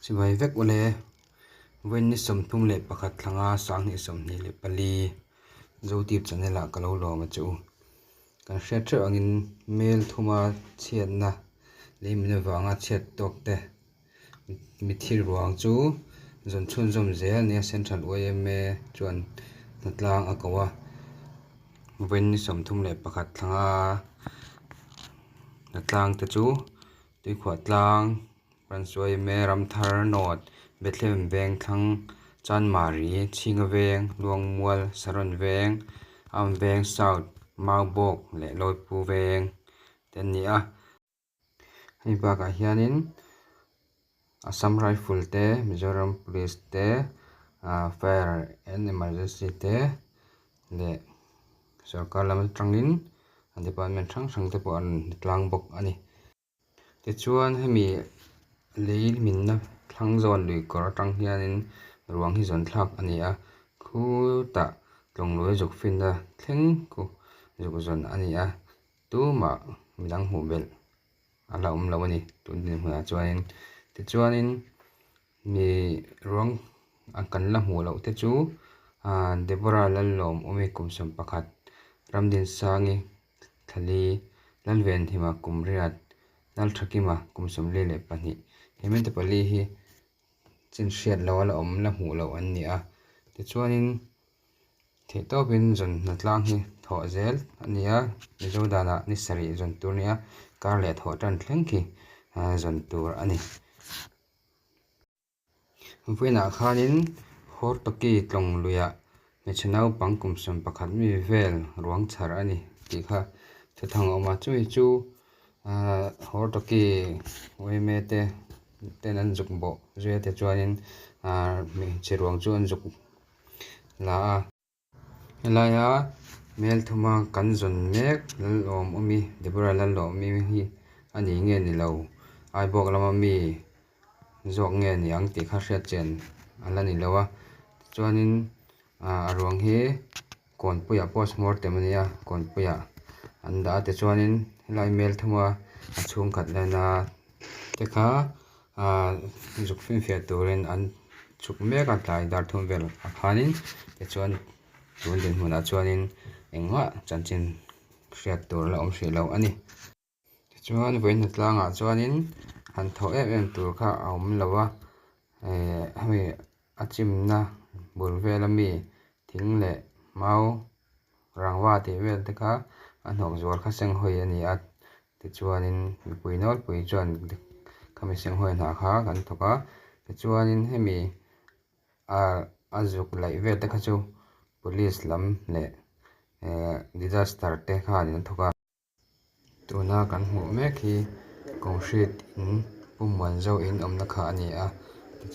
สิไว้เวกโอเลเว้นนิสมทุ่มเล็บประคัดทางอาสังนิสมนี่เล็บปลีโจตีบจันเนละกะโลโลมาจูกันเช็ดเจออังเมลทุมาเชียนนะเลยมินวางอาเชียดตกเตมิทิรวางจูจนชุนจมเจลเนี่ยเซ็นทรัลโอเอเมจวนนัดลางอากว่าเว้นนิสมทุ่มเล็บประคัดทางอานัดลางตะจูตุยขวดลางรันสวยเมรัมทารนอดเบทเลมเวงทั้งจันมารีชิงเวงลวงมัวสรนเวงอัมเวงซาวด์มาบกและลอยปูเวงแต่นี้ให้บากาเฮียนินอัสสัมไรฟิลเตมิโซรัมพุลิสเตFire and Emergency เตและสกาลมันตรังนินอันเดปานมันทั้งเตปอนกลางบกอันนี้แต่ชวนให้มีเลยมินนะทั้งโซนหรือกระตังเฮียนินรวงที่โซนทักอันนี้คู่ตะตรงลุยจุกฟินนะเท่งกูจุกโซนอันนี้ตัวมามีดังหูเบลอะไรเราวันนี้ตัวนี้หัวจวนแต่จวนนี้มีรวงอันกันละหูเราแต่จูเดบราลัลลมอเมกุมสมปะขัดรำดินสางีทะเลลัลเวนที่มากุมเรียดนัลทกิมากุมสมเล่เล็บปนิเห็นไหมแต่ปลีฮีจินเชียดเราละละหูเราอันนี้แต่ชวนนี้เทต้าเป็นจนนัดล่างฮีถอเซลอันนี้ในโจดานะนิสรีจนตัวนี้การเลี้ยถอจันทร์เล่งคีจนตัวอันนี้เพื่อนข้านินฮอร์ตกีตรงลุยเมื่อชนะปังกุมสมปะขัดมีเวลรวงชาร์อันนี้ที่ข้าจะทางออกมาช่วยจูฮอร์ตกีไว้เมื่อเต้นั้นจุกบ่ช่วยแต่จวนนี้มีเชื่อรวงจวนจุกลาเมลทุมากันจนเมกลลอมมีเดบราลลอมมีอันนี้เงี้ยนี่เราไอบอกเรามามีจอกเงี้ยนี่อังติข้าเสียเจนอันนั้นนี่เราจวนนี้รวงเฮก่อนปุยโพสมอร์เตมันเนี่ยก่อนปุยอันดาแต่จวนนี้ไลเมลทุมาช่วงขัดเลยนะแต่ข้าจุกฟินเฟียตัวเรนอันจุกเมกันตายดาร์ทุ่มเวลข้านินแต่จวนตัวเด่นหัวจวนนี้เองว่าจันจินเสียตัวเราเสียเราอันนี้จวนเว้นหัดล่างจวนนี้หันทอตัวข้าเอามันเราว่าให้อาจิมนะบุญเวลมีทิ้งเละเมารางว่าที่เวลแต่ข้าอันหกจวนข้าเสียงหอยอันนี้แต่จวนนี้มีปุยนอลปุยจวนข้าไม่เสียงหอยหนาข้ากันทุกข้าแต่จวนนี้ให้มีจุกไหลเวลแต่ข้าจูpolice lam le disaster te kha ni thoka tuna kan hmu mek hi concrete in pumwan zo in omna kha ani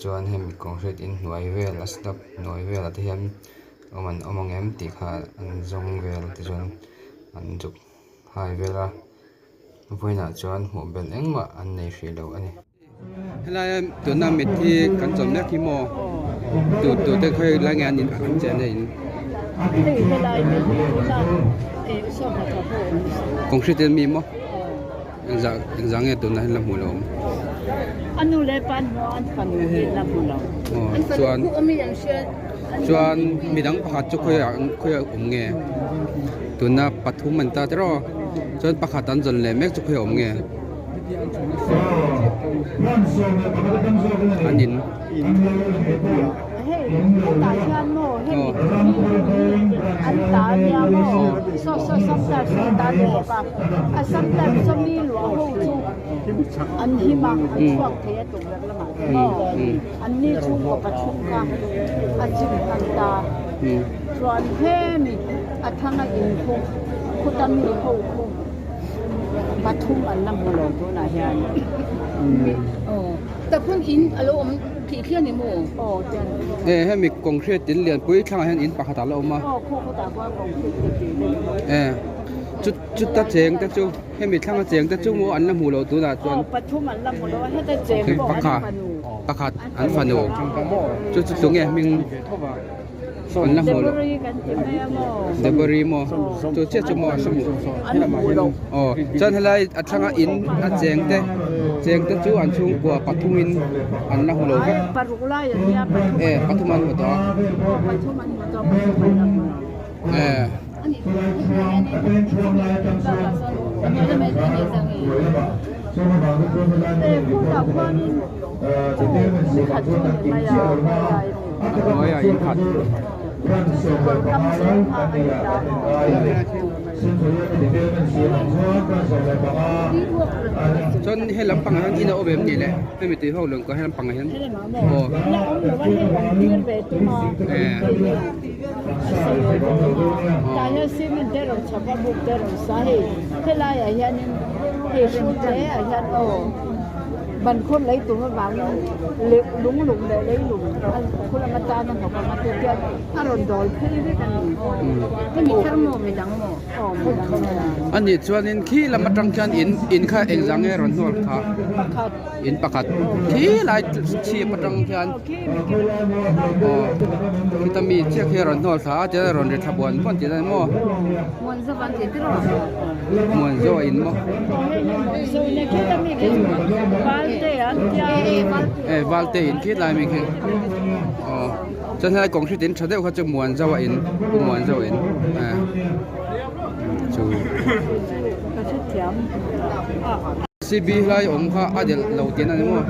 chuan hemi concrete in hnuai vel asnap hnuai vel ate hian omang em ti kha an zong vel ti chuan an juk hai vela voina chuan hmu bel engma an nei hri lo ani helai tuna mit hi kan chom mek hi mo tu te khoi la ngan in an chen nei concrete mi mo exam e tu na la mu lo anu le pan mo an pan la mu lo chuan midang pakhat chu khoya nge tuna pathum man ta tro chuan pakhat an jon le mek chu khoya nge anin ta chan mo he an ta nya mo so sometimes ta le pa sometimes so mi lo ho chu an hi ma an swak the tu la ma an ni chu ko pa chu ka a chim an ta chuan he mi a thanga in khu tan mi ho khu pa thum an lam mo lo tu na hianแต่เพิ่งอินอารมณ์ที่เที่ยงนี่โมจันให้มีคอนกรีตดินเลียนปุ้ยข้างให้อินปากตาละออกมาคู่ตาว่าคอนกรีตจุดตาเจงตาจูให้มีข้างเจงตาจูโมอันละหูเราตัวน่ะจวนปัจจุบันละหมดว่าให้ตาเจงปากอันฟันูจุดตรงเงี้ยมิง อันละ เด หัว บรีกันที่แม่โม เดบรีโมตัวเจ้าจะมอสมุ อันหูลง อ๋อจันทลายอัตรังอินอัดเจงเตจูอันชุงกว่าปัทุมินอันละหัวโลก ปารุกไล่อย่างเงี้ย ปัทุมันหัวตัว ปัทุมันหัวตัวปัทุมันหัวตัวอันนี้ผู้ดับว่านี่ผู้ขัดช่วยไม่ยาว ร้อยอินขัด คนทำเส้นทางไปดาว จนให้ลำปังทั้งอินเอาแบบนี้แหละไม่มีตีห้องเหลืองก็ให้ลำปังให้ฉัน ให้ได้หมาหมอแล้วเอาหรือว่าให้ยืนเบตุมาแต่ยังซีมันเดรอนชับบุกเดรอนสาเหตุที่ไรอย่างนี้เหตุสุดแท้อย่างโอ้บรรคนlấy tụi nó vào lúng lúng để lấy lúngคนละมาตามันบอกว่ามาตัวเดียวอารมณ์ดอยขึ้นด้วยกันไม่มีข้าวหมูไม่ดังหมูอ๋อพูดดังเลย อันนี้ส่วนนี้ขี้ละมาจังจันอินค่าเองจังเอรอนนวดค่ะ ประคัด อินประคัดขี้หลายชีมาจังจัน โอเคไม่กิน อ๋อที่ตมีเชือกเอรอนนวดค่ะจะรอนเดชบวนพ่นจะได้มั้ง มันสบายที่ตลอด มวนโจอินมั้ง so ne kita mi ke balte antia valte inขี้ลายมีคืออ๋อจันทร์กองที่ดินชาเดลเขาจะมวนเจ้าอินมวนเจ้าอินจู ka chu tiam CB ไล่อมค่ะอาเดลเหล่าเตียนนั่นมั้ง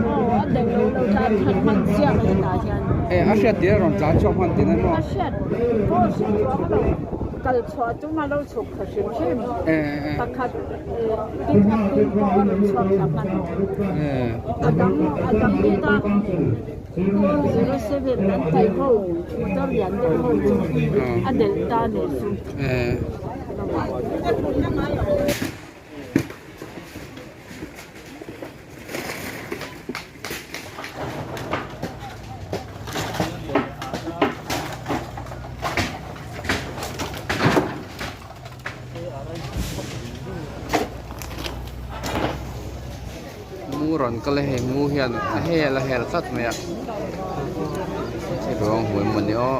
de lo ta than man sia le ta hian อาเซียนเดียร์รอนจ้าชอบมันเตียนนั่นมั้ง a shat ko shi wa ha kal chwa chu ma lo chuk kha shim shim pakhat tin ka tin ko lo chwa ka man adam ni ta ko 07 nan tai ko to rian de ko adel ta ne su มูรอนก็เลยมูเฮียนเฮละเฮลสัตว์ไหมอ่ะใช่ร้องหวยมันเนาะ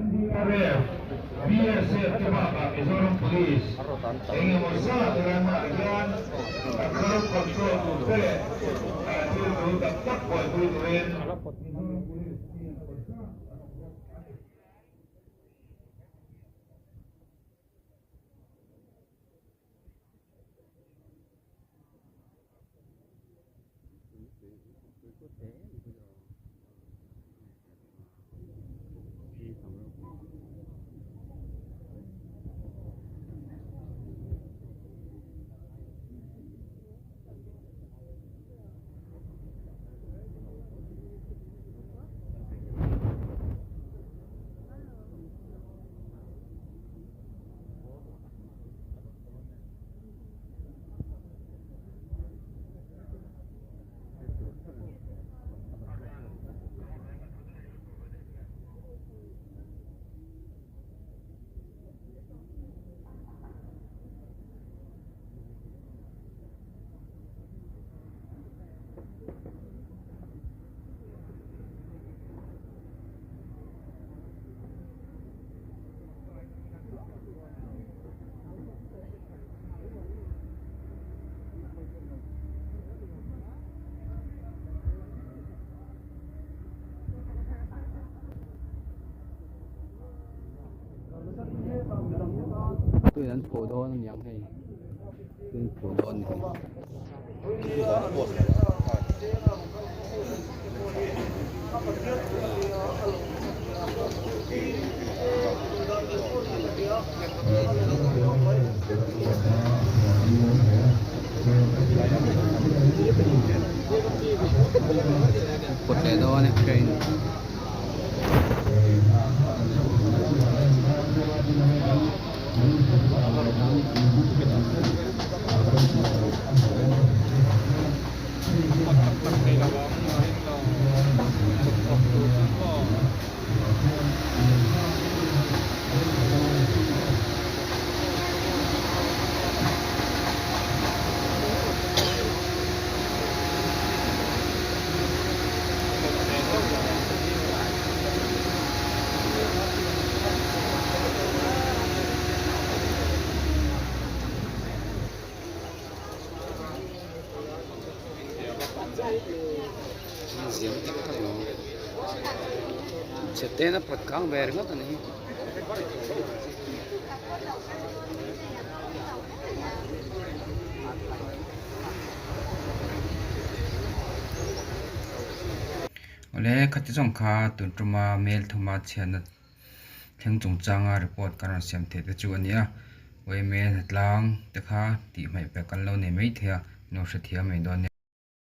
NDRF, BSF Cemaka, Mizoram Police, ingin berusaha dengan agen agar kontrol budaya, itu dapat buat tujuan. ตัวนั้นโผล่โดนยังให้คือโผล่โดนกดเลยโดนเนี่ยเกรง siam tak tak lo chete na pat kang ber ngot ani ole khati jong kha tun truma mail thuma chhian theng chung changa report karan siam the te chu ania oi me tlang te kha ti mai pe kan lo ne mai thia no hre thia mai don